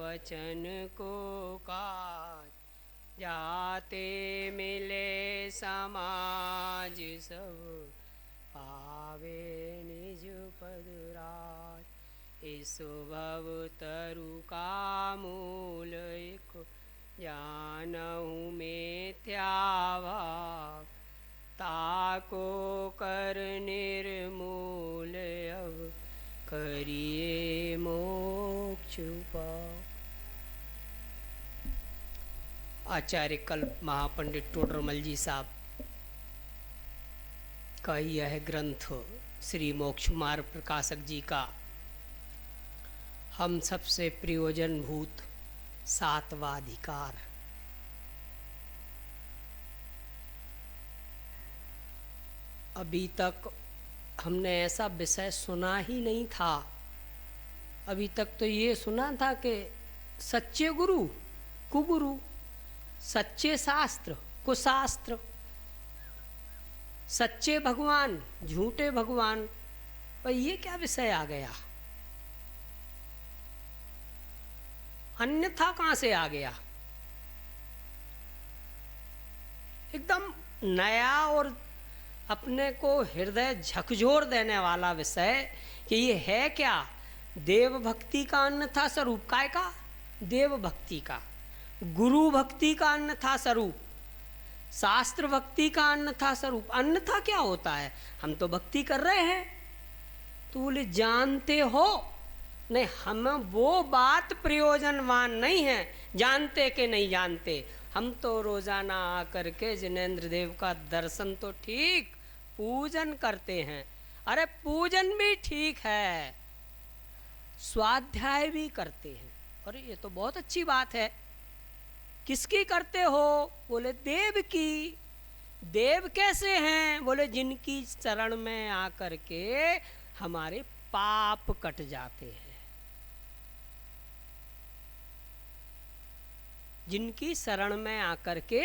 वचन को काज, जाते मिले समाज सब, पावे निज पद राज। इस भव तरु का मूल एक, जानहु मिथ्या भाव, ताको कर निर्मूल अब, करिए मोक्ष पाओ। आचार्य कल्प महापंडित टोडरमल जी साहब का यह ग्रंथ श्री मोक्ष मार्ग प्रकाशक जी का हम सबसे प्रयोजनभूत 7वां अधिकार। अभी तक हमने ऐसा विषय सुना ही नहीं था। अभी तक तो ये सुना था कि सच्चे गुरु कुगुरु, सच्चे शास्त्र कुशास्त्र, सच्चे भगवान झूठे भगवान। पर ये क्या विषय आ गया? अन्यथा कहाँ से आ गया? एकदम नया और अपने को हृदय झकझोर देने वाला विषय कि ये है क्या? देव भक्ति का अन्यथा स्वरूप। काय का? देव भक्ति का। गुरु भक्ति का अन्यथा स्वरूप, शास्त्र भक्ति का अन्यथा स्वरूप। अन्यथा क्या होता है? हम तो भक्ति कर रहे हैं। तो बोले जानते हो? नहीं, हम वो बात प्रयोजनवान नहीं है, जानते कि नहीं जानते। हम तो रोजाना आकर के जिनेंद्र देव का दर्शन तो ठीक, पूजन करते हैं। अरे पूजन भी ठीक है, स्वाध्याय भी करते हैं। अरे ये तो बहुत अच्छी बात है। किसकी करते हो? बोले देव की। देव कैसे हैं? बोले जिनकी शरण में आकर के हमारे पाप कट जाते हैं, जिनकी शरण में आकर के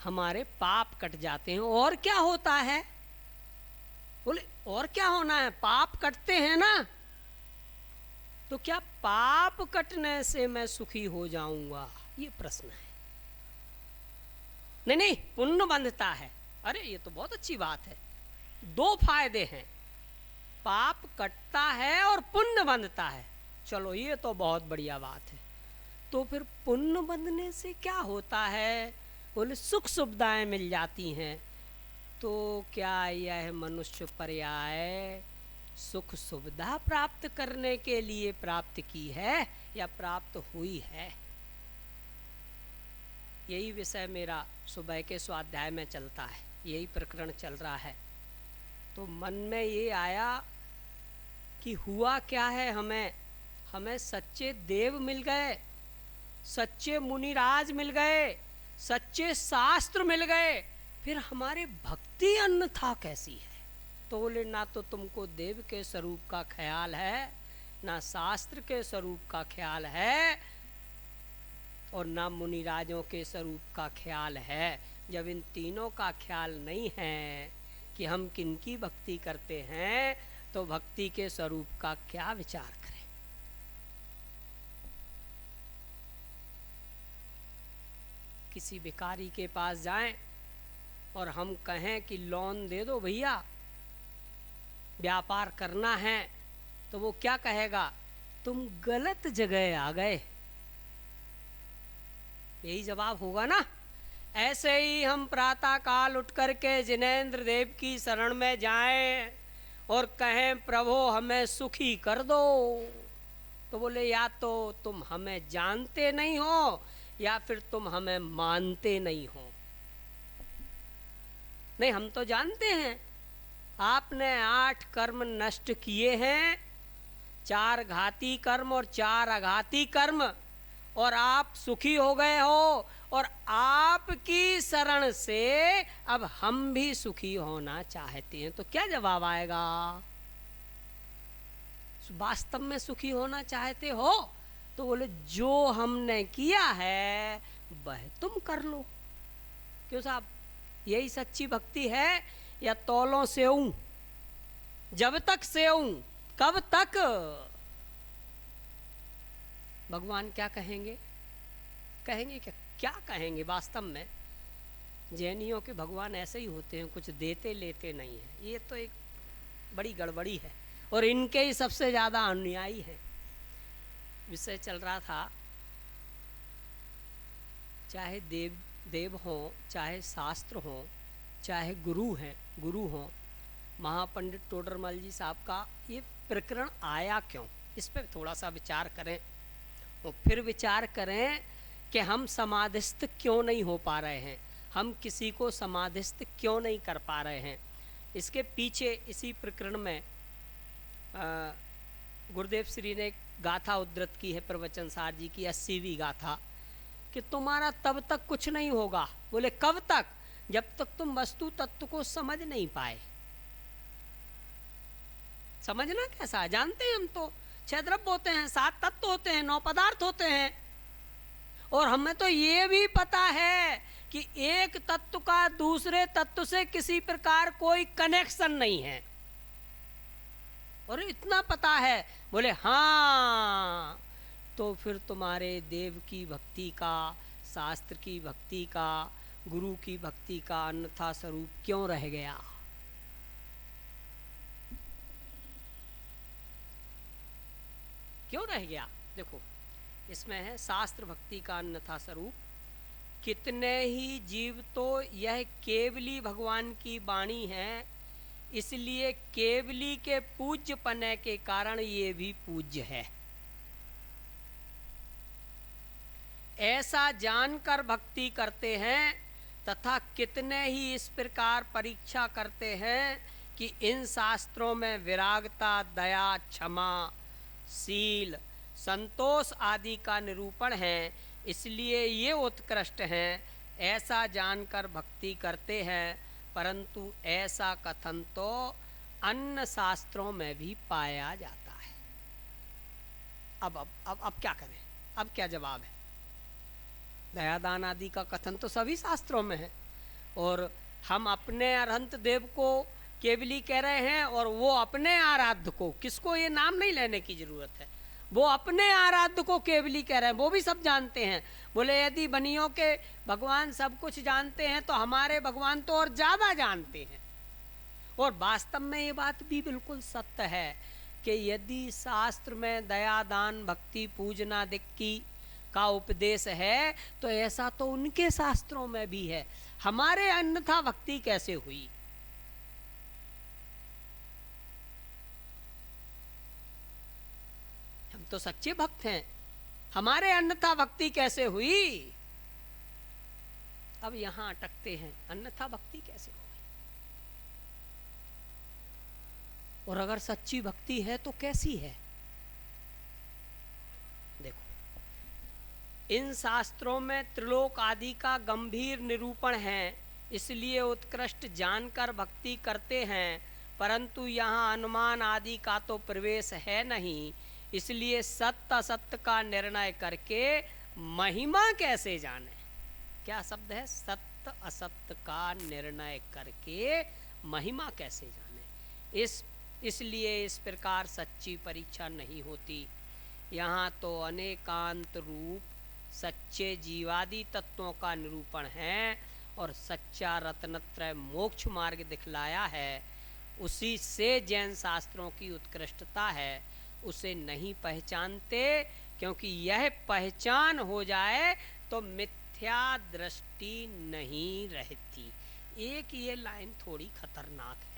हमारे पाप कट जाते हैं। और क्या होता है? बोले और क्या होना है? पाप कटते हैं ना, तो क्या पाप कटने से मैं सुखी हो जाऊंगा? ये प्रश्न है। नहीं नहीं, पुण्य बंधता है। अरे ये तो बहुत अच्छी बात है। 2 फायदे हैं, पाप कटता है और पुण्य बंधता है। चलो ये तो बहुत बढ़िया बात है। तो फिर पुण्य बंधने से क्या होता है? बोले सुख सुविधाएं मिल जाती हैं। तो क्या यह मनुष्य पर्याय सुख सुविधा प्राप्त करने के लिए प्राप्त की है या प्राप्त हुई है? यही विषय मेरा सुबह के स्वाध्याय में चलता है, यही प्रकरण चल रहा है। तो मन में ये आया कि हुआ क्या है, हमें सच्चे देव मिल गए, सच्चे मुनिराज मिल गए, सच्चे शास्त्र मिल गए, फिर हमारे भक्ति अन्यथा कैसी है? तो बोले ना तो तुमको देव के स्वरूप का ख्याल है, ना शास्त्र के स्वरूप का ख्याल है, और ना मुनिराजों के स्वरूप का ख्याल है। जब इन तीनों का ख्याल नहीं है कि हम किनकी भक्ति करते हैं, तो भक्ति के स्वरूप का क्या विचार करें? किसी भिखारी के पास जाएं और हम कहें कि लोन दे दो भैया, व्यापार करना है, तो वो क्या कहेगा? तुम गलत जगह आ गए। यही जवाब होगा ना। ऐसे ही हम प्रातः काल उठ करके जिनेंद्र देव की शरण में जाएं और कहें प्रभु हमें सुखी कर दो, तो बोले या तो तुम हमें जानते नहीं हो या फिर तुम हमें मानते नहीं हो। नहीं, हम तो जानते हैं। आपने 8 कर्म नष्ट किए हैं, 4 घाती कर्म और 4 अघाती कर्म, और आप सुखी हो गए हो, और आपकी शरण से अब हम भी सुखी होना चाहते हैं। तो क्या जवाब आएगा? वास्तव में सुखी होना चाहते हो? तो बोले जो हमने किया है वह तुम कर लो। क्यों साहब, यही सच्ची भक्ति है या तौलों सेऊं? जब तक सेऊं, कब तक? भगवान क्या कहेंगे? कहेंगे क्या? क्या कहेंगे? वास्तव में जैनियों के भगवान ऐसे ही होते हैं, कुछ देते लेते नहीं हैं। ये तो एक बड़ी गड़बड़ी है और इनके ही सबसे ज़्यादा अनुयायी हैं। विषय चल रहा था, चाहे देव हों, चाहे शास्त्र हों, चाहे गुरु हों, महापंडित टोडरमल जी साहब का ये प्रकरण आया क्यों, इस पर थोड़ा सा विचार करें और फिर विचार करें कि हम समाधिस्थ क्यों नहीं हो पा रहे हैं, हम किसी को समाधिस्थ क्यों नहीं कर पा रहे हैं। इसके पीछे इसी प्रकरण में गुरुदेव श्री ने गाथा उद्धृत की है प्रवचन सार जी की 80वीं गाथा, कि तुम्हारा तब तक कुछ नहीं होगा। बोले कब तक? जब तक तुम वस्तु तत्व को समझ नहीं पाए। समझना कैसा? जानते हैं हम तो 6 द्रव्य होते हैं, 7 तत्व होते हैं, 9 पदार्थ होते हैं, और हमें तो ये भी पता है कि एक तत्व का दूसरे तत्व से किसी प्रकार कोई कनेक्शन नहीं है। और इतना पता है। बोले हाँ, तो फिर तुम्हारे देव की भक्ति का, शास्त्र की भक्ति का, गुरु की भक्ति का अन्यथा स्वरूप क्यों रह गया? क्यों रह गया? देखो, इसमें है शास्त्र भक्ति का अन्यथा स्वरूप। कितने ही जीव तो यह केवली भगवान की वाणी है, इसलिए केवली के पूज्य पने के कारण ये भी पूज्य है। ऐसा जानकर भक्ति करते हैं, तथा कितने ही इस प्रकार परीक्षा करते हैं कि इन शास्त्रों में विरागता, दया, क्षमा, शील, संतोष आदि का निरूपण है, इसलिए ये उत्कृष्ट हैं। ऐसा जानकर भक्ति करते हैं, परंतु ऐसा कथन तो अन्य शास्त्रों में भी पाया जाता है। अब क्या करें? अब क्या जवाब है? दयादान आदि का कथन तो सभी शास्त्रों में है, और हम अपने अरहंत देव को केवली कह रहे हैं, और वो अपने आराध्य को, किसको ये नाम नहीं लेने की जरूरत है, वो अपने आराध्य को केवली कह रहे हैं। वो भी सब जानते हैं। बोले यदि बनियों के भगवान सब कुछ जानते हैं तो हमारे भगवान तो और ज्यादा जानते हैं। और वास्तव में ये बात भी बिल्कुल सत्य है कि यदि शास्त्र में दया, दान, भक्ति, पूजना, दिक्की का उपदेश है, तो ऐसा तो उनके शास्त्रों में भी है। हमारे अन्यथा भक्ति कैसे हुई? हम तो सच्चे भक्त हैं, हमारे अन्यथा भक्ति कैसे हुई? अब यहां अटकते हैं, अन्यथा भक्ति कैसे हुई? और अगर सच्ची भक्ति है तो कैसी है? देखो, इन शास्त्रों में त्रिलोक आदि का गंभीर निरूपण है, इसलिए उत्कृष्ट जानकर भक्ति करते हैं, परंतु यहाँ अनुमान आदि का तो प्रवेश है नहीं, इसलिए सत्य असत्य का निर्णय करके महिमा कैसे जाने? क्या शब्द है? सत्य असत्य का निर्णय करके महिमा कैसे जाने? इसलिए इस प्रकार सच्ची परीक्षा नहीं होती। यहाँ तो अनेकांत रूप सच्चे जीवादि तत्वों का निरूपण है, और सच्चा रत्नत्रय मोक्ष मार्ग दिखलाया है। उसी से जैन शास्त्रों की उत्कृष्टता है। उसे नहीं पहचानते, क्योंकि यह पहचान हो जाए तो मिथ्या दृष्टि नहीं रहती। एक ये लाइन थोड़ी खतरनाक है।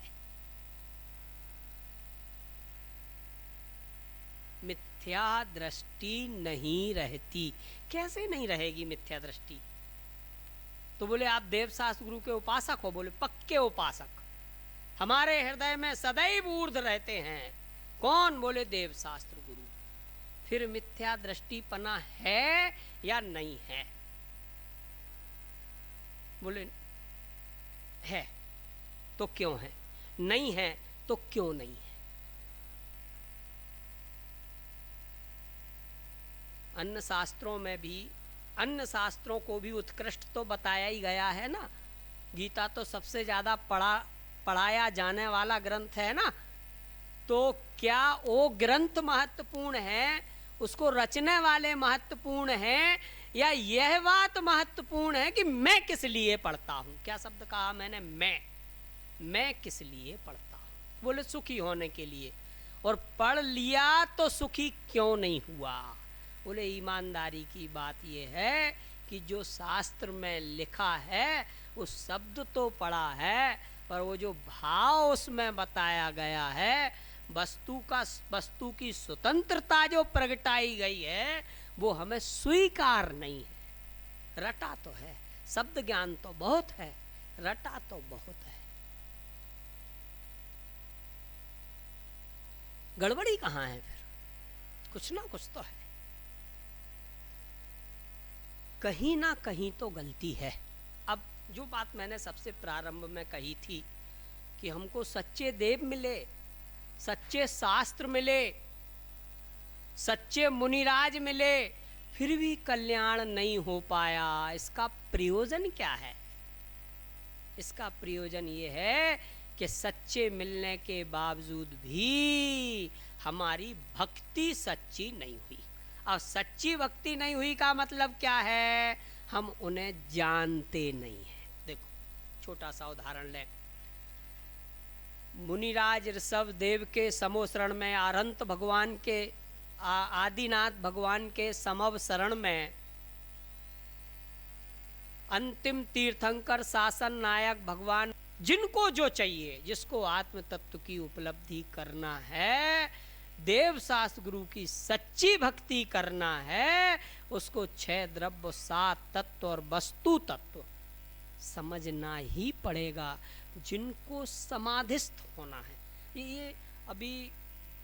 मिथ्या दृष्टि नहीं रहती। कैसे नहीं रहेगी मिथ्या दृष्टि? तो बोले आप देवशास्त्र गुरु के उपासक हो? बोले पक्के उपासक। हमारे हृदय में सदैव ऊर्ध्व रहते हैं। कौन? बोले देवशास्त्र गुरु। फिर मिथ्या दृष्टिपना है या नहीं है? बोले है तो क्यों है, नहीं है तो क्यों नहीं है? अन्य शास्त्रों में भी, अन्य शास्त्रों को भी उत्कृष्ट तो बताया ही गया है ना। गीता तो सबसे ज्यादा पढ़ाया जाने वाला ग्रंथ है ना। तो क्या वो ग्रंथ महत्वपूर्ण है, उसको रचने वाले महत्वपूर्ण हैं या यह बात महत्वपूर्ण है कि मैं किस लिए पढ़ता हूं? क्या शब्द कहा मैंने? मैं किस लिए पढ़ता हूं? बोले सुखी होने के लिए। और पढ़ लिया तो सुखी क्यों नहीं हुआ? बोले ईमानदारी की बात यह है कि जो शास्त्र में लिखा है उस शब्द तो पढ़ा है, पर वो जो भाव उसमें बताया गया है, वस्तु की स्वतंत्रता जो प्रगटाई गई है, वो हमें स्वीकार नहीं है। रटा तो है, शब्द ज्ञान तो बहुत है, रटा तो बहुत है। गड़बड़ी कहाँ है? फिर कुछ ना कुछ तो है, कहीं ना कहीं तो गलती है। अब जो बात मैंने सबसे प्रारंभ में कही थी कि हमको सच्चे देव मिले, सच्चे शास्त्र मिले, सच्चे मुनिराज मिले, फिर भी कल्याण नहीं हो पाया, इसका प्रयोजन क्या है? इसका प्रयोजन ये है कि सच्चे मिलने के बावजूद भी हमारी भक्ति सच्ची नहीं हुई। और सच्ची भक्ति नहीं हुई का मतलब क्या है? हम उन्हें जानते नहीं हैं। देखो छोटा सा उदाहरण लें। मुनिराज ऋषभ देव के समोशरण में, अरंत भगवान के, आदिनाथ भगवान के समव शरण में, अंतिम तीर्थंकर शासन नायक भगवान, जिनको जो चाहिए, जिसको आत्म तत्व की उपलब्धि करना है, देव शास्त्र गुरु की सच्ची भक्ति करना है, उसको 6 द्रव्य, 7 तत्व और वस्तु तत्व समझना ही पड़ेगा, जिनको समाधिस्थ होना है। ये अभी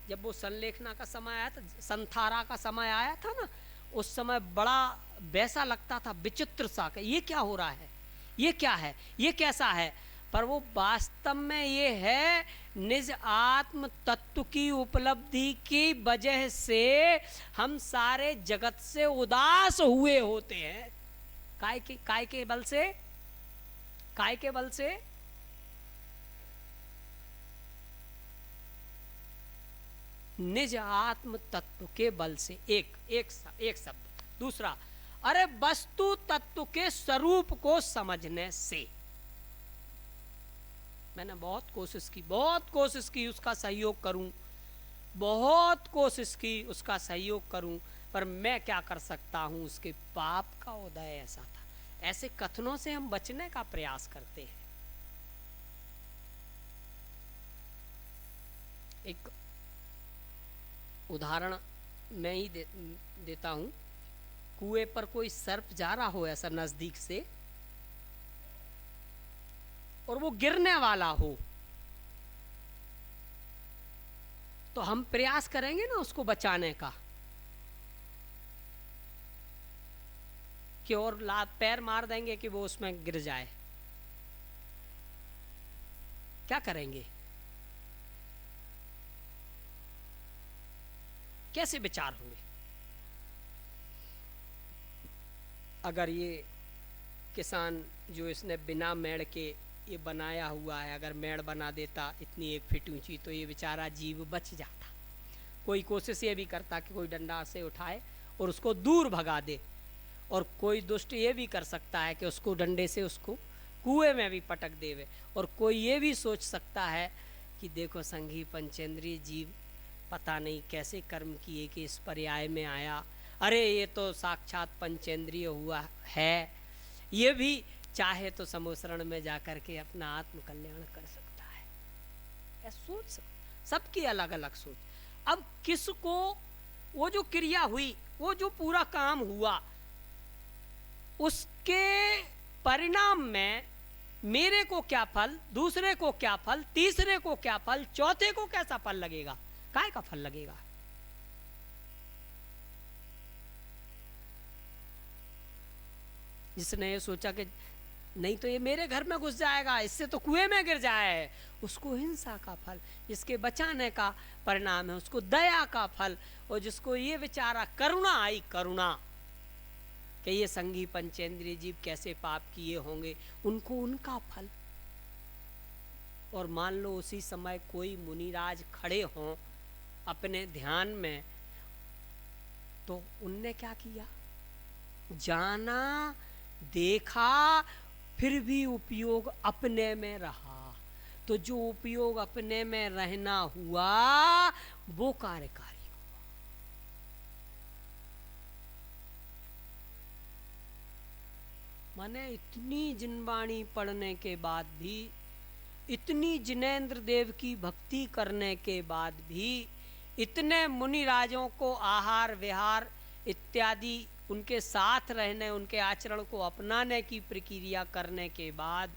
जब वो संलेखना का समय आया था, संथारा का समय आया था ना, उस समय बड़ा वैसा लगता था, विचित्र सा, ये क्या हो रहा है, ये क्या है, ये कैसा है? पर वो वास्तव में ये है, निज आत्म तत्व की उपलब्धि की वजह से हम सारे जगत से उदास हुए होते हैं। काय के बल से, काय के बल से? निज आत्म तत्व के बल से। एक शब्द। दूसरा, अरे वस्तु तत्व के स्वरूप को समझने से। मैंने बहुत कोशिश की उसका सहयोग करूं, बहुत कोशिश की उसका सहयोग करूं, पर मैं क्या कर सकता हूं? उसके पाप का उदय ऐसा था। ऐसे कथनों से हम बचने का प्रयास करते हैं। एक उदाहरण मैं ही देता हूं। कुएं पर कोई सर्प जा रहा हो ऐसा नजदीक से, और वो गिरने वाला हो, तो हम प्रयास करेंगे ना उसको बचाने का, कि और पैर मार देंगे कि वो उसमें गिर जाए। क्या करेंगे? कैसे विचार होंगे? अगर ये किसान जो इसने बिना मेड़ के ये बनाया हुआ है, अगर मेड़ बना देता इतनी 1 फीट ऊंची, तो ये बेचारा जीव बच जाता। कोई कोशिश ये भी करता कि कोई डंडा से उठाए और उसको दूर भगा दे, और कोई दुष्ट ये भी कर सकता है कि उसको डंडे से उसको कुएं में भी पटक देवे। और कोई ये भी सोच सकता है कि देखो संघी पंचेंद्रीय जीव पता नहीं कैसे कर्म किए कि इस पर्याय में आया, अरे ये तो साक्षात पंचेंद्रिय हुआ है, ये भी चाहे तो समोशरण में जाकर के अपना आत्म कल्याण कर सकता है। ऐसा सोच सकता, सबकी अलग अलग सोच। अब किसको वो जो क्रिया हुई, वो जो पूरा काम हुआ, उसके परिणाम में मेरे को क्या फल, दूसरे को क्या फल, तीसरे को क्या फल, चौथे को कैसा फल लगेगा? काय का फल लगेगा? जिसने ये सोचा कि नहीं तो ये मेरे घर में घुस जाएगा, इससे तो कुएं में गिर जाए, उसको हिंसा का फल, जिसके बचाने का परिणाम है उसको दया का फल, और जिसको ये विचारा करुणा आई, करुणा कि ये संगी पंचेंद्रिय जीव कैसे पाप किए होंगे, उनको उनका फल। और मान लो उसी समय कोई मुनिराज खड़े हों अपने ध्यान में, तो उनने क्या किया, जाना, देखा, फिर भी उपयोग अपने में रहा। तो जो उपयोग अपने में रहना हुआ वो कार्यकारी हुआ। माने इतनी जिनवाणी पढ़ने के बाद भी, इतनी जिनेंद्र देव की भक्ति करने के बाद भी, इतने मुनि राजों को आहार विहार इत्यादि उनके साथ रहने, उनके आचरण को अपनाने की प्रक्रिया करने के बाद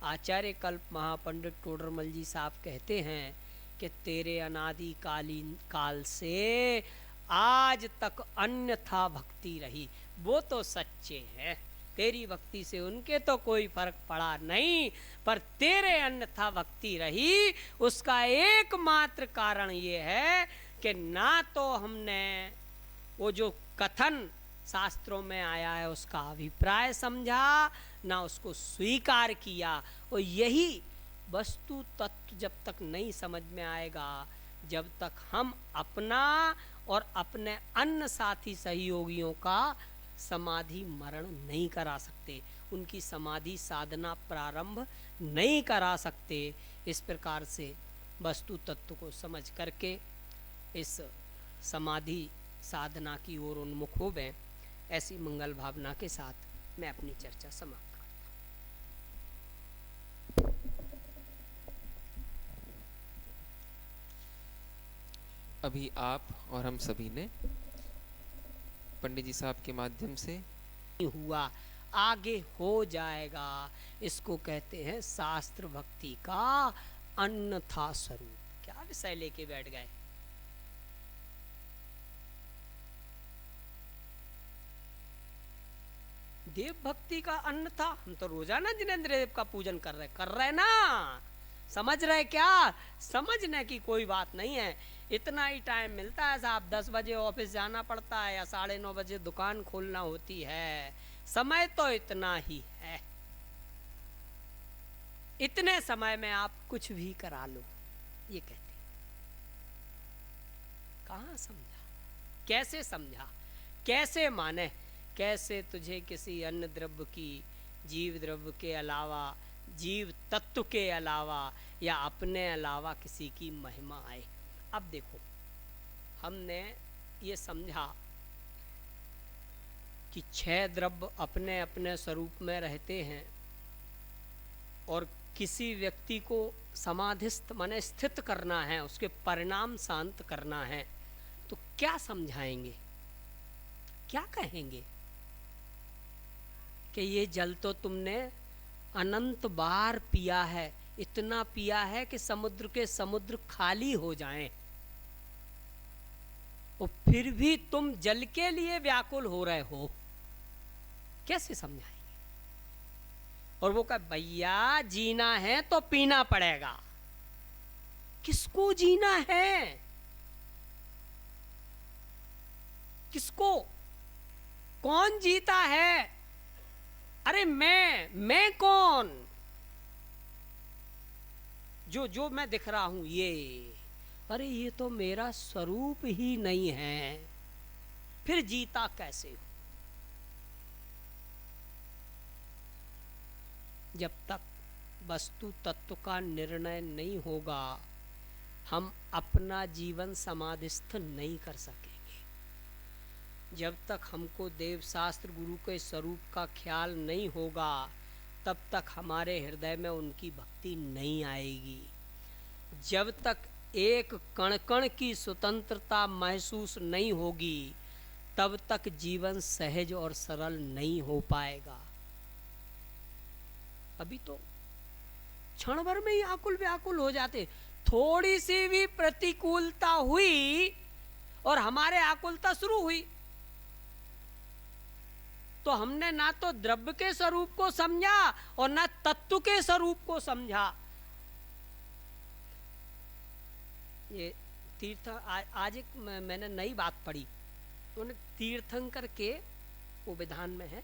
आचार्य कल्प महापंडित टोडरमल जी साहब कहते हैं कि तेरे अनादि कालीन काल से आज तक अन्यथा भक्ति रही। वो तो सच्चे हैं, तेरी भक्ति से उनके तो कोई फर्क पड़ा नहीं, पर तेरे अन्यथा भक्ति रही। उसका एकमात्र कारण ये है कि ना तो हमने वो जो कथन शास्त्रों में आया है उसका अभिप्राय समझा, ना उसको स्वीकार किया। और यही वस्तु तत्व जब तक नहीं समझ में आएगा, जब तक हम अपना और अपने अन्य साथी सहयोगियों का समाधि मरण नहीं करा सकते, उनकी समाधि साधना प्रारंभ नहीं करा सकते। इस प्रकार से वस्तु तत्व को समझ करके इस समाधि साधना की ओर उन्मुख हो गए। ऐसी मंगल भावना के साथ मैं अपनी चर्चा समाप्त करता हूँ। अभी आप और हम सभी ने पंडित जी साहब के माध्यम से हुआ, आगे हो जाएगा, इसको कहते हैं शास्त्र भक्ति का अन्यथा स्वरूप। क्या विषय लेके बैठ गए? देव भक्ति का अन्यथा। हम तो रोजाना जिनेंद्र देव का पूजन कर रहे ना, समझ रहे क्या? समझने की कोई बात नहीं है। इतना ही टाइम मिलता है साहब, 10 बजे ऑफिस जाना पड़ता है या 9:30 बजे दुकान खोलना होती है, समय तो इतना ही है। इतने समय में आप कुछ भी करा लो, ये कहते। कहाँ समझा, कैसे समझा, कैसे माने, कैसे तुझे किसी अन्य द्रव्य की, जीव द्रव्य के अलावा, जीव तत्व के अलावा या अपने अलावा किसी की महिमा आए। अब देखो, हमने ये समझा कि 6 द्रव्य अपने अपने स्वरूप में रहते हैं और किसी व्यक्ति को समाधिस्थ माने स्थित करना है, उसके परिणाम शांत करना है, तो क्या समझाएंगे, क्या कहेंगे कि ये जल तो तुमने अनंत बार पिया है, इतना पिया है कि समुद्र के समुद्र खाली हो जाएं, और फिर भी तुम जल के लिए व्याकुल हो रहे हो। कैसे समझाएंगे? और वो कहा भैया जीना है तो पीना पड़ेगा। किसको जीना है? किसको? कौन जीता है? अरे मैं कौन? जो मैं दिख रहा हूं ये, अरे ये तो मेरा स्वरूप ही नहीं है, फिर जीता कैसे हो? जब तक वस्तु तत्व का निर्णय नहीं होगा, हम अपना जीवन समाधिस्थ नहीं कर सकेंगे। जब तक हमको देव शास्त्र गुरु के स्वरूप का ख्याल नहीं होगा, तब तक हमारे हृदय में उनकी भक्ति नहीं आएगी। जब तक एक कण कण की स्वतंत्रता महसूस नहीं होगी, तब तक जीवन सहज और सरल नहीं हो पाएगा। अभी तो क्षण भर में ही आकुल व्याकुल हो जाते। थोड़ी सी भी प्रतिकूलता हुई और हमारे आकुलता शुरू हुई, तो हमने ना तो द्रव्य के स्वरूप को समझा और ना तत्व के स्वरूप को समझा। ये तीर्थ आज एक मैंने नई बात पढ़ी, तो तीर्थंकर के वो विधान में है,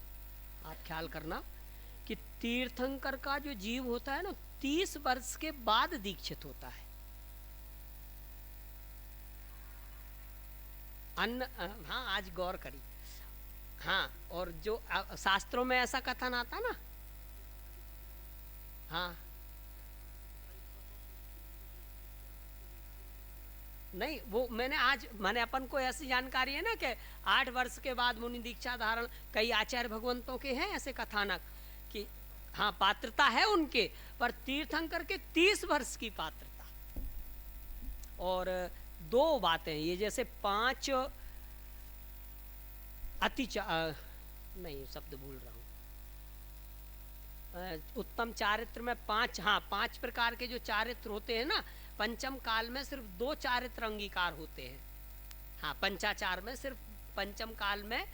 आप ख्याल करना कि तीर्थंकर का जो जीव होता है ना, 30 वर्ष के बाद दीक्षित होता है। अन्न, हाँ आज गौर करी। हाँ, और जो शास्त्रों में ऐसा कथन आता ना, हाँ नहीं, वो मैंने अपन को ऐसी जानकारी है ना कि 8 वर्ष के बाद मुनि दीक्षा धारण, कई आचार्य भगवंतों के हैं ऐसे कथानक कि हाँ पात्रता है उनके, पर तीर्थंकर के 30 वर्ष की पात्रता। और 2 बातें ये, जैसे 5 नहीं शब्द भूल रहा हूँ, उत्तम चारित्र में 5, हाँ 5 प्रकार के जो चारित्र होते हैं ना, पंचम काल में सिर्फ 2 चारित्र अंगीकार होते हैं। हाँ, पंचाचार में सिर्फ पंचम काल में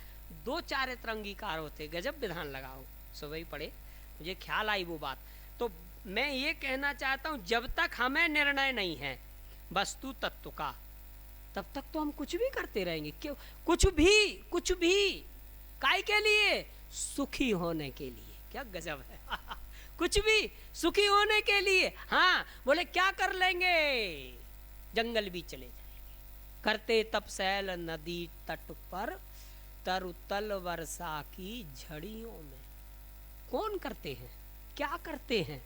2 चारित्र अंगीकार होते, गजब विधान लगाओ, सुबह ही पढ़े, मुझे ख्याल आई वो बात। तो मैं ये कहना चाहता हूँ, जब तक हमें निर्णय नहीं है वस्तु तत्व का, तब तक तो हम कुछ भी करते रहेंगे। क्यों? कुछ भी काय के लिए? सुखी होने के लिए। क्या गजब है कुछ भी सुखी होने के लिए। हाँ, बोले क्या कर लेंगे? जंगल भी चले जाएंगे, करते तपसैल नदी तट पर, तरुतल वर्षा की झड़ियों में। कौन करते हैं? क्या करते हैं?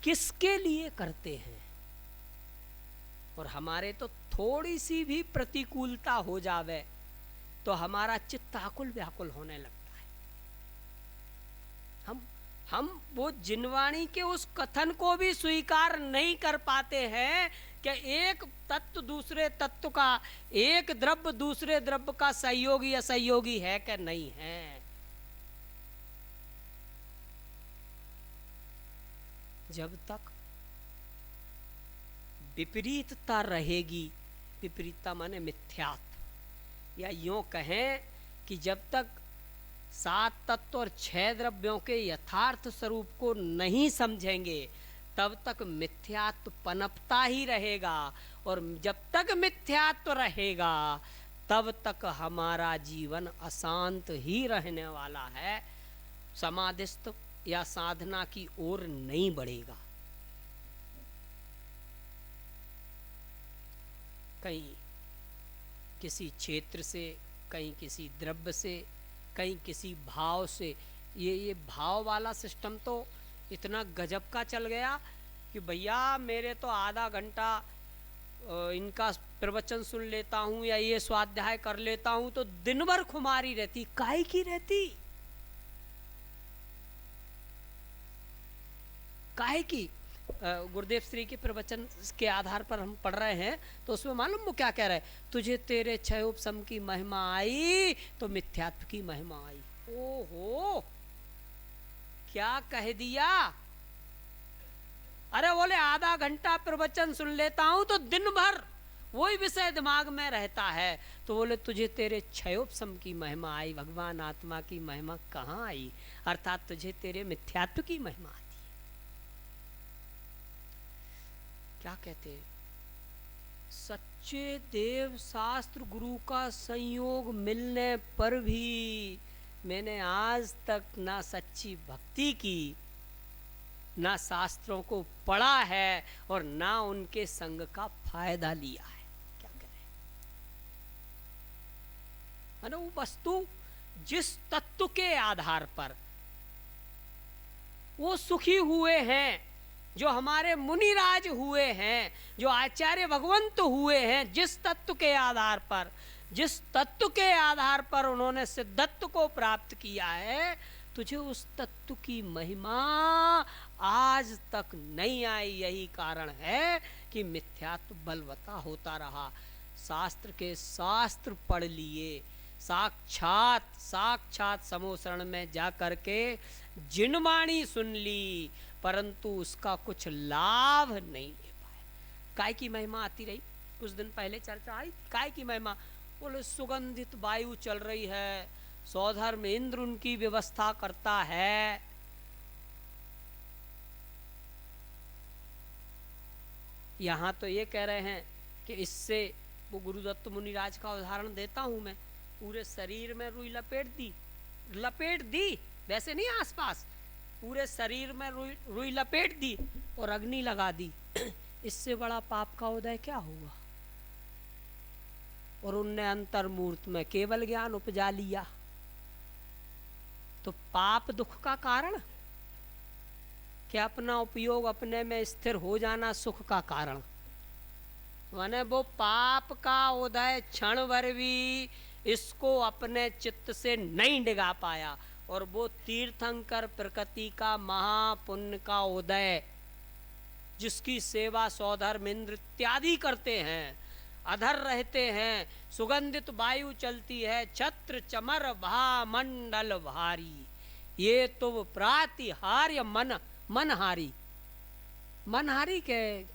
किसके लिए करते हैं? और हमारे तो थोड़ी सी भी प्रतिकूलता हो जावे तो हमारा चित्त आकुल व्याकुल होने लगता है। हम वो जिनवाणी के उस कथन को भी स्वीकार नहीं कर पाते हैं कि एक तत्व दूसरे तत्व का, एक द्रव्य दूसरे द्रव्य का सहयोगी असहयोगी है कि नहीं है। जब तक विपरीतता रहेगी, विपरीतता माने मिथ्यात्व, या यूं कहें कि जब तक 7 तत्व और 6 द्रव्यों के यथार्थ स्वरूप को नहीं समझेंगे, तब तक मिथ्यात्व पनपता ही रहेगा। और जब तक मिथ्यात्व रहेगा, तब तक हमारा जीवन अशांत ही रहने वाला है, समाधिस्थ या साधना की ओर नहीं बढ़ेगा। कहीं किसी क्षेत्र से, कहीं किसी द्रव्य से, कहीं किसी भाव से। ये भाव वाला सिस्टम तो इतना गजब का चल गया कि भैया मेरे तो आधा घंटा इनका प्रवचन सुन लेता हूँ या ये स्वाध्याय कर लेता हूँ तो दिन भर खुमारी रहती। काहे की रहती? काहे की? गुरुदेव श्री के प्रवचन के आधार पर हम पढ़ रहे हैं, तो उसमें मालूम वो क्या कह रहे हैं? तुझे तेरे क्षय उपशम की महिमा आई तो मिथ्यात्व की महिमा आई। ओहो, क्या कह दिया? अरे बोले आधा घंटा प्रवचन सुन लेता हूं तो दिन भर वही विषय दिमाग में रहता है। तो बोले तुझे तेरे क्षयोपशम की महिमा आई, भगवान आत्मा की महिमा कहाँ आई? अर्थात तुझे तेरे मिथ्यात्व की महिमा आती। क्या कहते हैं? सच्चे देव शास्त्र गुरु का संयोग मिलने पर भी मैंने आज तक ना सच्ची भक्ति की, ना शास्त्रों को पढ़ा है और ना उनके संग का फायदा लिया है। क्या करें? है वो वस्तु जिस तत्व के आधार पर वो सुखी हुए हैं, जो हमारे मुनिराज हुए हैं, जो आचार्य भगवंत हुए हैं, जिस तत्व के आधार पर, जिस तत्व के आधार पर उन्होंने सिद्धत्व को प्राप्त किया है, तुझे उस तत्व की महिमा आज तक नहीं आई। यही कारण है कि मिथ्यात्व बलवता होता रहा। शास्त्र के शास्त्र पढ़ लिए, साक्षात समोसरण में जा करके जिनवाणी सुन ली, परंतु उसका कुछ लाभ नहीं ले पाए। काय की महिमा आती रही? कुछ दिन पहले चर्चा आई, काय की महिमा? बोले सुगंधित वायु चल रही है, सौधर में इंद्र उनकी व्यवस्था करता है। यहां तो ये कह रहे हैं कि इससे, वो गुरुदत्त मुनिराज का उदाहरण देता हूं मैं, पूरे शरीर में रुई लपेट दी, वैसे नहीं आसपास, पूरे शरीर में रुई लपेट दी और अग्नि लगा दी। इससे बड़ा पाप का उदय क्या हुआ? और उनने अंतर्मूर्त में केवल ज्ञान उपजा लिया। तो पाप दुख का कारण, क्या अपना उपयोग अपने में स्थिर हो जाना सुख का कारण? माने वो पाप का उदय क्षण भर भी इसको अपने चित्त से नहीं डिगा पाया, और वो तीर्थंकर प्रकृति का महापुण्य का उदय, जिसकी सेवा सौधर्म इंद्र इत्यादि करते हैं, अधर रहते हैं, सुगंधित वायु चलती है, छत्र चमर भा मंडल भारी, ये तो प्रातिहार्य मनहारी, मनहारी के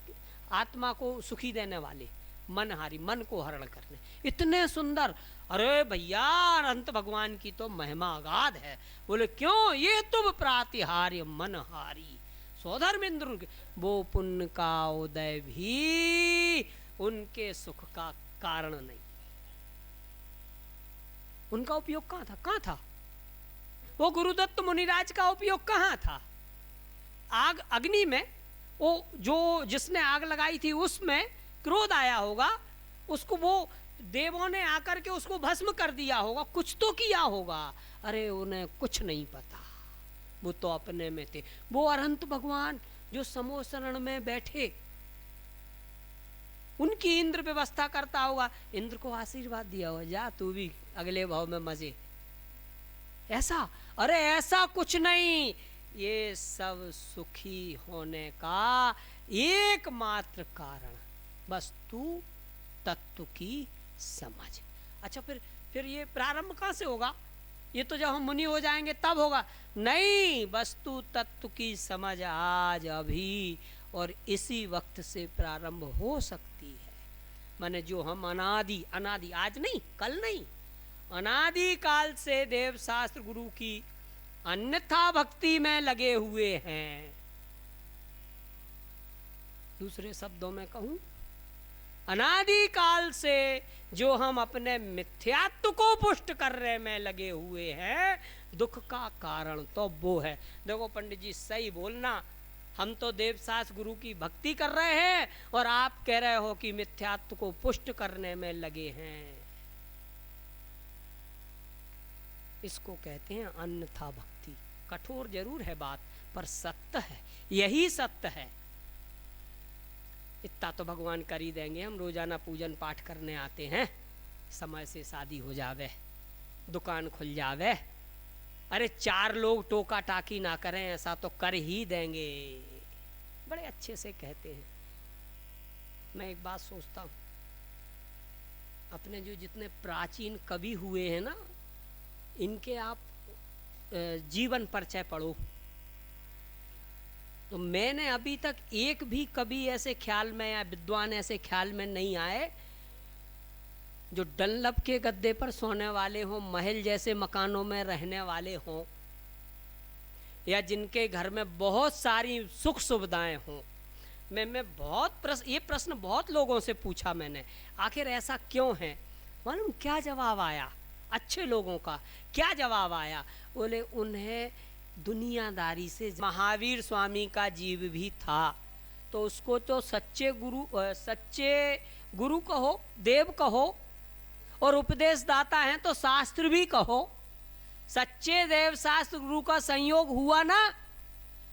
आत्मा को सुखी देने वाले, मनहारी, मन को हरण करने, इतने सुंदर। अरे भैया, अनंत भगवान की तो महिमा अगाध है। बोले क्यों? ये तुम प्रातिहार्य मनहारी, सौधर्मेंद्र, वो पुण्य का उदय भी उनके सुख का कारण नहीं। उनका उपयोग कहाँ था? कहाँ था वो गुरुदत्त मुनिराज का उपयोग? कहाँ था? आग, अग्नि में, वो जो जिसने आग लगाई थी उसमें क्रोध आया होगा, उसको वो देवों ने आकर के उसको भस्म कर दिया होगा, कुछ तो किया होगा। अरे उन्हें कुछ नहीं पता, वो तो अपने में थे। वो अरहंत भगवान जो समो शरण में बैठे, उनकी इंद्र व्यवस्था करता होगा, इंद्र को आशीर्वाद दिया होगा, जा तू भी अगले भाव में मजे। ऐसा? अरे ऐसा कुछ नहीं, ये सब सुखी होने का एकमात्र कारण, बस तू तत्व की समझ। अच्छा, फिर ये प्रारंभ कहाँ से होगा? ये तो जब हम मुनि हो जाएंगे तब होगा। नहीं, वस्तु तत्व की समझ आज अभी और इसी वक्त से प्रारंभ हो सकती है। माने जो हम अनादि आज नहीं, कल नहीं, अनादि काल से देव शास्त्र गुरु की अन्यथा भक्ति में लगे हुए हैं। दूसरे शब्दों में कहूं, अनादि काल से जो हम अपने मिथ्यात्व को पुष्ट करने में लगे हुए हैं, दुख का कारण तो वो है। देखो पंडित जी, सही बोलना, हम तो देवशास्त्र गुरु की भक्ति कर रहे हैं और आप कह रहे हो कि मिथ्यात्व को पुष्ट करने में लगे हैं। इसको कहते हैं अन्यथा भक्ति। कठोर जरूर है बात, पर सत्य है, यही सत्य है। इतना तो भगवान कर ही देंगे। हम रोजाना पूजन पाठ करने आते हैं, समय से शादी हो जावे, दुकान खुल जावे, अरे 4 लोग टोका टाकी ना करें, ऐसा तो कर ही देंगे। बड़े अच्छे से कहते हैं। मैं एक बात सोचता हूँ, अपने जो जितने प्राचीन कवि हुए हैं ना, इनके आप जीवन परिचय पढ़ो, तो मैंने अभी तक एक भी कवि ऐसे ख्याल में या विद्वान ऐसे ख्याल में नहीं आए जो डनलप के गद्दे पर सोने वाले हों, महल जैसे मकानों में रहने वाले हों, या जिनके घर में बहुत सारी सुख सुविधाएं हों। मैं बहुत ये प्रश्न बहुत लोगों से पूछा मैंने, आखिर ऐसा क्यों है? मालूम क्या जवाब आया? अच्छे लोगों का क्या जवाब आया? बोले उन्हें दुनियादारी से, महावीर स्वामी का जीव भी था तो उसको तो सच्चे गुरु कहो, देव कहो, और उपदेश दाता हैं तो शास्त्र भी कहो। सच्चे देव शास्त्र गुरु का संयोग हुआ ना,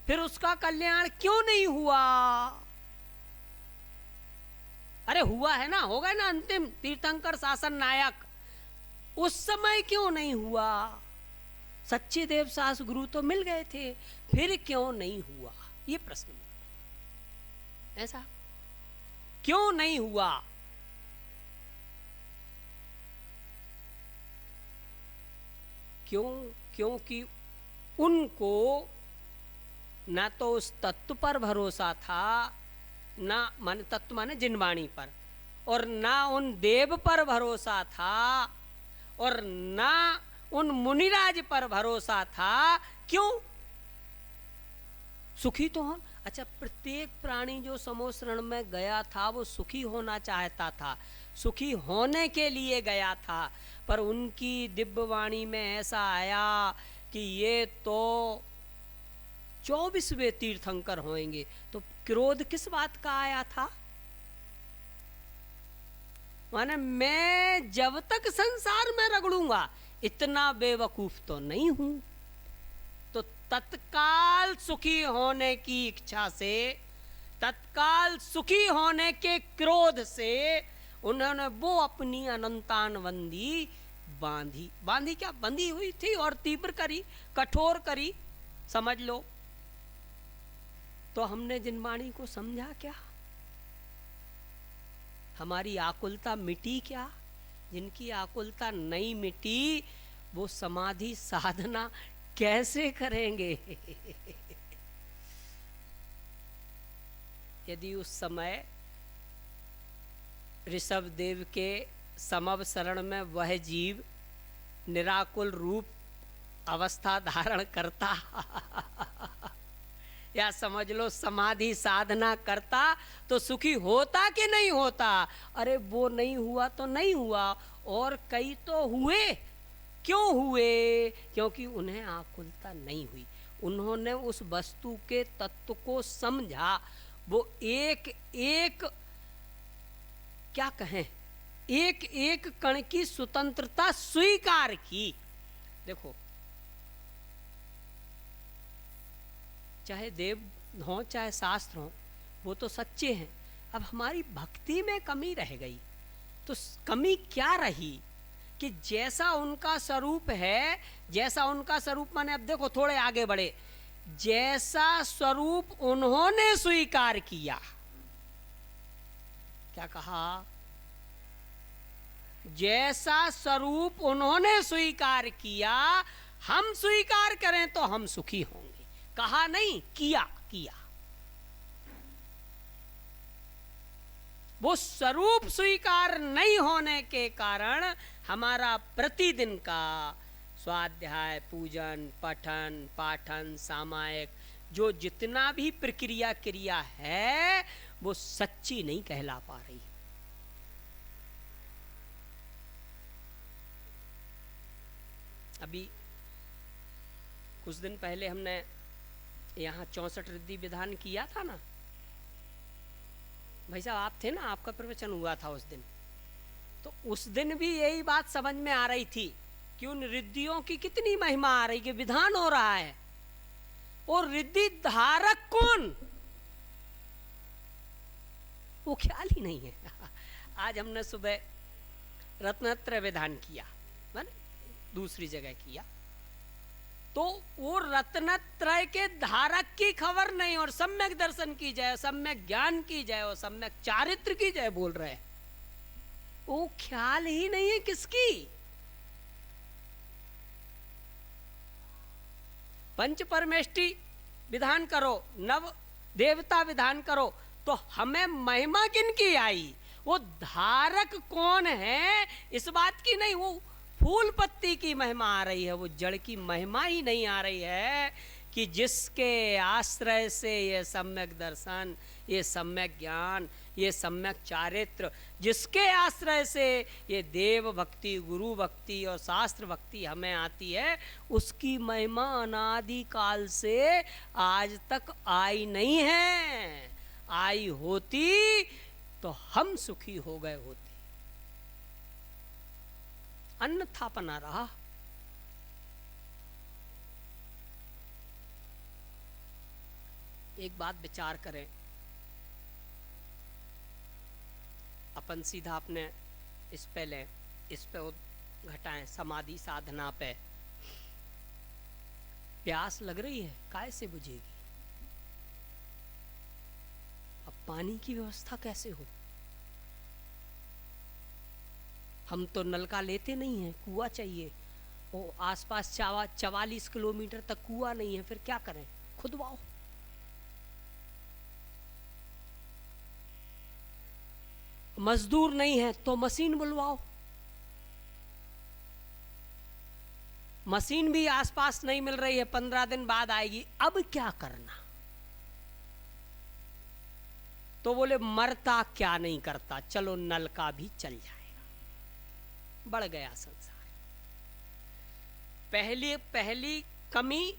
फिर उसका कल्याण क्यों नहीं हुआ? अरे हुआ है ना, होगा ना अंतिम तीर्थंकर शासन नायक, उस समय क्यों नहीं हुआ? सच्चे देव शास्त्र गुरु तो मिल गए थे, फिर क्यों नहीं हुआ? ये प्रश्न ऐसा क्यों नहीं हुआ? क्योंकि उनको ना तो उस तत्व पर भरोसा था, ना माने तत्व माने जिनवाणी पर, और ना उन देव पर भरोसा था, और ना उन मुनिराज पर भरोसा था। क्यों? सुखी तो हम। अच्छा, प्रत्येक प्राणी जो समो शरण में गया था वो सुखी होना चाहता था, सुखी होने के लिए गया था, पर उनकी दिव्यवाणी में ऐसा आया कि ये तो 24वें तीर्थंकर होंगे। तो क्रोध किस बात का आया था? माने मैं जब तक संसार में रगड़ूंगा इतना बेवकूफ तो नहीं हूं। तो तत्काल सुखी होने की इच्छा से, तत्काल सुखी होने के क्रोध से उन्होंने वो अपनी अनंतान बंदी बांधी। बांधी क्या, बंधी हुई थी और तीव्र करी, कठोर करी, समझ लो। तो हमने जिन वाणी को समझा क्या? हमारी आकुलता मिटी क्या? जिनकी आकुलता नहीं मिटी वो समाधि साधना कैसे करेंगे? यदि उस समय ऋषभ देव के समवसरण में वह जीव निराकुल रूप अवस्था धारण करता या समझ लो समाधि साधना करता तो सुखी होता कि नहीं होता? अरे वो नहीं हुआ तो नहीं हुआ, और कई तो हुए। क्यों हुए? क्योंकि उन्हें आकुलता नहीं हुई, उन्होंने उस वस्तु के तत्व को समझा। वो एक एक क्या कहें, एक एक कण की स्वतंत्रता स्वीकार की। देखो, चाहे देव हो चाहे शास्त्र हो, वो तो सच्चे हैं। अब हमारी भक्ति में कमी रह गई, तो कमी क्या रही कि जैसा उनका स्वरूप है, जैसा उनका स्वरूप माने, अब देखो थोड़े आगे बढ़े, जैसा स्वरूप उन्होंने स्वीकार किया, क्या कहा? जैसा स्वरूप उन्होंने स्वीकार किया, हम स्वीकार करें तो हम सुखी होंगे। कहा नहीं, किया। किया वो स्वरूप स्वीकार नहीं होने के कारण हमारा प्रतिदिन का स्वाध्याय, पूजन, पठन, पाठन, सामायिक जो जितना भी प्रक्रिया क्रिया है वो सच्ची नहीं कहला पा रही। अभी कुछ दिन पहले हमने यहाँ 64 रिद्धि विधान किया था ना भाई साहब, आप थे ना, आपका प्रवचन हुआ था उस दिन। तो उस दिन भी यही बात समझ में आ रही थी कि उन रिद्धियों की कितनी महिमा आ रही, कि विधान हो रहा है और रिद्धि धारक कौन, वो ख्याल ही नहीं है। आज हमने सुबह रत्नत्रय विधान किया, मैंने दूसरी जगह किया, तो वो रत्नत्रय के धारक की खबर नहीं, और सम्यक दर्शन की जाए, सम्यक ज्ञान की जाए और सम्यक चारित्र की जाए बोल रहे हैं। वो ख्याल ही नहीं है किसकी। पंच परमेष्टि विधान करो, नव देवता विधान करो, तो हमें महिमा किनकी आई? वो धारक कौन है इस बात की नहीं, वो फूल पत्ती की महिमा आ रही है, वो जड़ की महिमा ही नहीं आ रही है कि जिसके आश्रय से ये सम्यक दर्शन, ये सम्यक ज्ञान, ये सम्यक चारित्र, जिसके आश्रय से ये देव भक्ति, गुरु भक्ति और शास्त्र भक्ति हमें आती है, उसकी महिमा अनादि काल से आज तक आई नहीं है। आई होती तो हम सुखी हो गए होते, अन्यथा पना रहा। एक बात विचार करें, अपन सीधा अपने इस पे लें, इस पे घटाएं, समाधि साधना पे। प्यास लग रही है, काय से बुझेगी? अब पानी की व्यवस्था कैसे हो? हम तो नलका लेते नहीं हैं, कुआं चाहिए, और आसपास 44 किलोमीटर तक कुआं नहीं है, फिर क्या करें? खुदवाओ। मजदूर नहीं है तो मशीन बुलवाओ। मशीन भी आसपास नहीं मिल रही है, 15 दिन बाद आएगी, अब क्या करना? तो बोले मरता क्या नहीं करता, चलो नलका भी चल जाएगा। बढ़ गया संसार। पहली कमी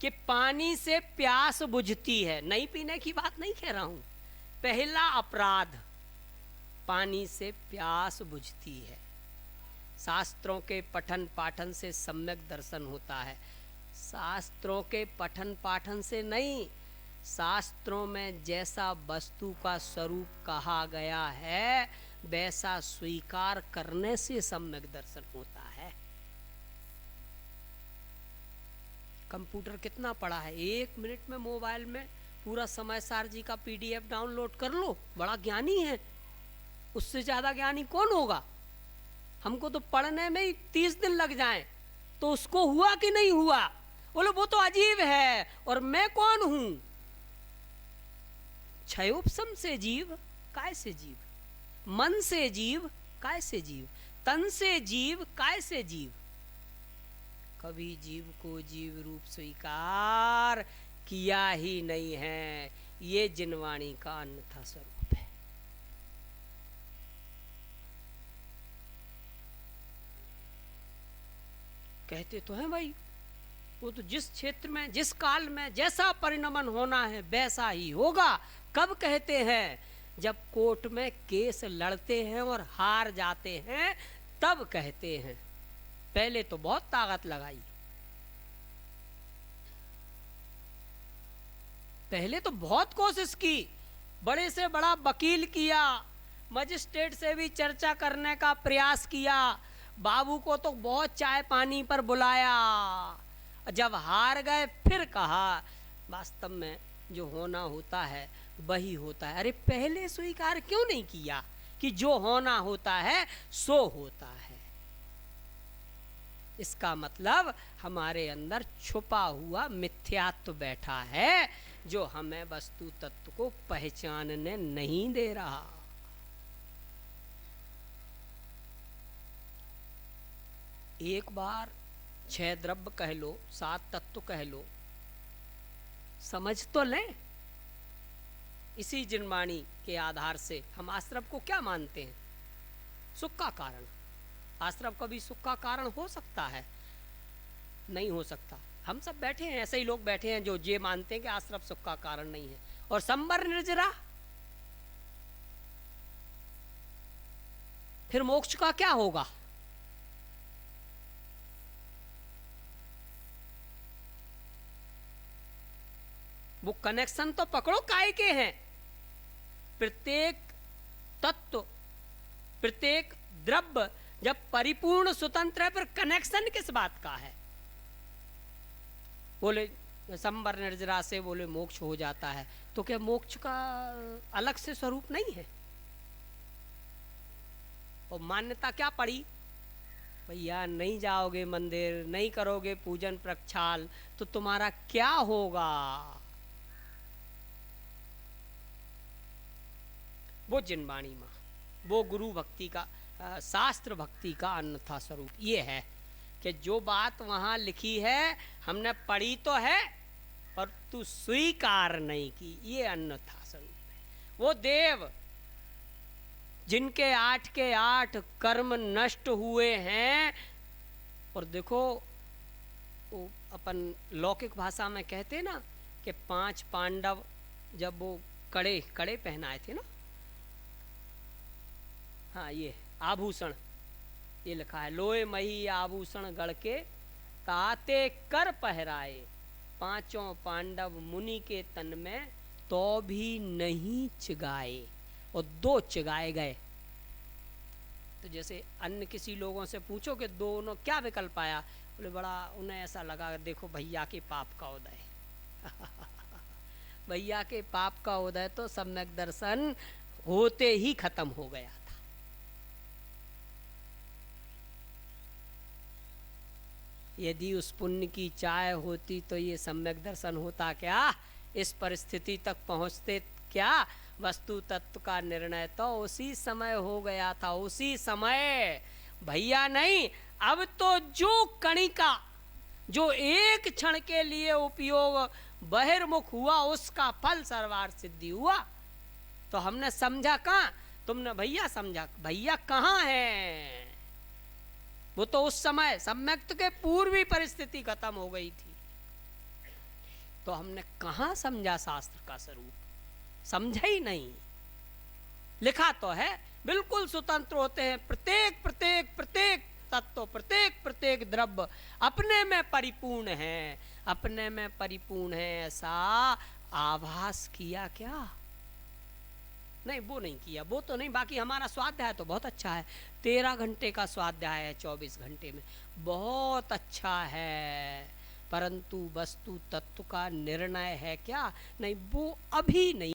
कि पानी से प्यास बुझती है, नहीं पीने की बात नहीं कह रहा हूं, पहला अपराध पानी से प्यास बुझती है। शास्त्रों के पठन पाठन से सम्यक दर्शन होता है। शास्त्रों के पठन पाठन से नहीं, शास्त्रों में जैसा वस्तु का स्वरूप कहा गया है वैसा स्वीकार करने से सम्यक दर्शन होता है। कंप्यूटर कितना पड़ा है, 1 मिनट में मोबाइल में पूरा समय सार जी का PDF डाउनलोड कर लो, बड़ा ज्ञानी है। उससे ज्यादा ज्ञानी कौन होगा? हमको तो पढ़ने में ही 30 दिन लग जाएं, तो उसको हुआ कि नहीं हुआ? बोलो वो तो अजीब है, और मैं कौन हूं? क्षयोपशम से जीव काय से जीव, मन से जीव काय से जीव, तन से जीव काय से जीव। कभी जीव को जीव रूप स्वीकार किया ही नहीं है। ये जिनवाणी का अन्यथा स्वरूप है। कहते तो हैं भाई, वो तो जिस क्षेत्र में जिस काल में जैसा परिणमन होना है वैसा ही होगा। कब कहते हैं? जब कोर्ट में केस लड़ते हैं और हार जाते हैं तब कहते हैं। पहले तो बहुत ताकत लगाई, पहले तो बहुत कोशिश की, बड़े से बड़ा वकील किया, मजिस्ट्रेट से भी चर्चा करने का प्रयास किया, बाबू को तो बहुत चाय पानी पर बुलाया। जब हार गए फिर कहा वास्तव में जो होना होता है वही होता है। अरे पहले स्वीकार क्यों नहीं किया कि जो होना होता है सो होता है? इसका मतलब हमारे अंदर छुपा हुआ मिथ्यात्व बैठा है जो हमें वस्तु तत्व को पहचानने नहीं दे रहा। एक बार 6 द्रव्य कह लो, 7 तत्व कह लो, समझ तो लें। इसी जिनवाणी के आधार से हम आश्रव को क्या मानते हैं? सुख का कारण। आश्रव कभी सुख का कारण हो सकता है? नहीं हो सकता। हम सब बैठे हैं, ऐसे ही लोग बैठे हैं जो ये मानते हैं कि आश्रव सुख का कारण नहीं है। और संवर निर्जरा, फिर मोक्ष का क्या होगा? वो कनेक्शन तो पकड़ो काय के हैं। प्रत्येक तत्व, प्रत्येक द्रव्य जब परिपूर्ण स्वतंत्र है, पर कनेक्शन किस बात का है? बोले संवर निर्जरा से बोले मोक्ष हो जाता है, तो क्या मोक्ष का अलग से स्वरूप नहीं है? और मान्यता क्या पड़ी? भैया नहीं जाओगे मंदिर, नहीं करोगे पूजन प्रक्षाल तो तुम्हारा क्या होगा? वो जिनवाणी माँ, वो गुरु भक्ति का, शास्त्र भक्ति का अन्यथा स्वरूप ये है कि जो बात वहां लिखी है हमने पढ़ी तो है पर तू स्वीकार नहीं की, ये अन्यथा स्वरूप है। वो देव जिनके 8 के 8 कर्म नष्ट हुए हैं, और देखो वो अपन लौकिक भाषा में कहते ना कि 5 पांडव जब वो कड़े कड़े पहनाए थे ना, हाँ ये आभूषण, ये लिखा है लोए मही आभूषण गढ़ के ताते कर पहराए, 5 पांडव मुनि के तन में तो भी नहीं चिगाए, और 2 चिगाए गए। तो जैसे अन्य किसी लोगों से पूछो कि दोनों क्या विकल्प आया, बोले बड़ा उन्हें ऐसा लगा देखो भैया के पाप का उदय भैया के पाप का उदय तो सम्यक दर्शन होते ही खत्म हो गया था। यदि उस पुण्य की चाय होती तो ये सम्यक दर्शन होता क्या? इस परिस्थिति तक पहुंचते क्या? वस्तु तत्व का निर्णय तो उसी समय हो गया था, उसी समय। भैया नहीं, अब तो जो कणिका, जो एक क्षण के लिए उपयोग बहिर्मुख हुआ उसका फल सर्वार सिद्धि हुआ। तो हमने समझा कहाँ? तुमने भैया समझा, भैया कहाँ है? वो तो उस समय सम्यक्त के पूर्वी परिस्थिति खत्म हो गई थी। तो हमने कहाँ समझा शास्त्र का स्वरूप? समझा ही नहीं। लिखा तो है बिल्कुल स्वतंत्र होते हैं। प्रत्येक प्रत्येक प्रत्येक तत्व, प्रत्येक प्रत्येक द्रव्य अपने में परिपूर्ण है, अपने में परिपूर्ण है, ऐसा आभास किया क्या? नहीं, वो नहीं किया, वो तो नहीं। बाकी हमारा स्वाध्याय तो बहुत अच्छा है, 13 घंटे का स्वाध्याय है 24 घंटे में, बहुत अच्छा है। परंतु वस्तु तत्व का निर्णय है क्या? नहीं, वो अभी नहीं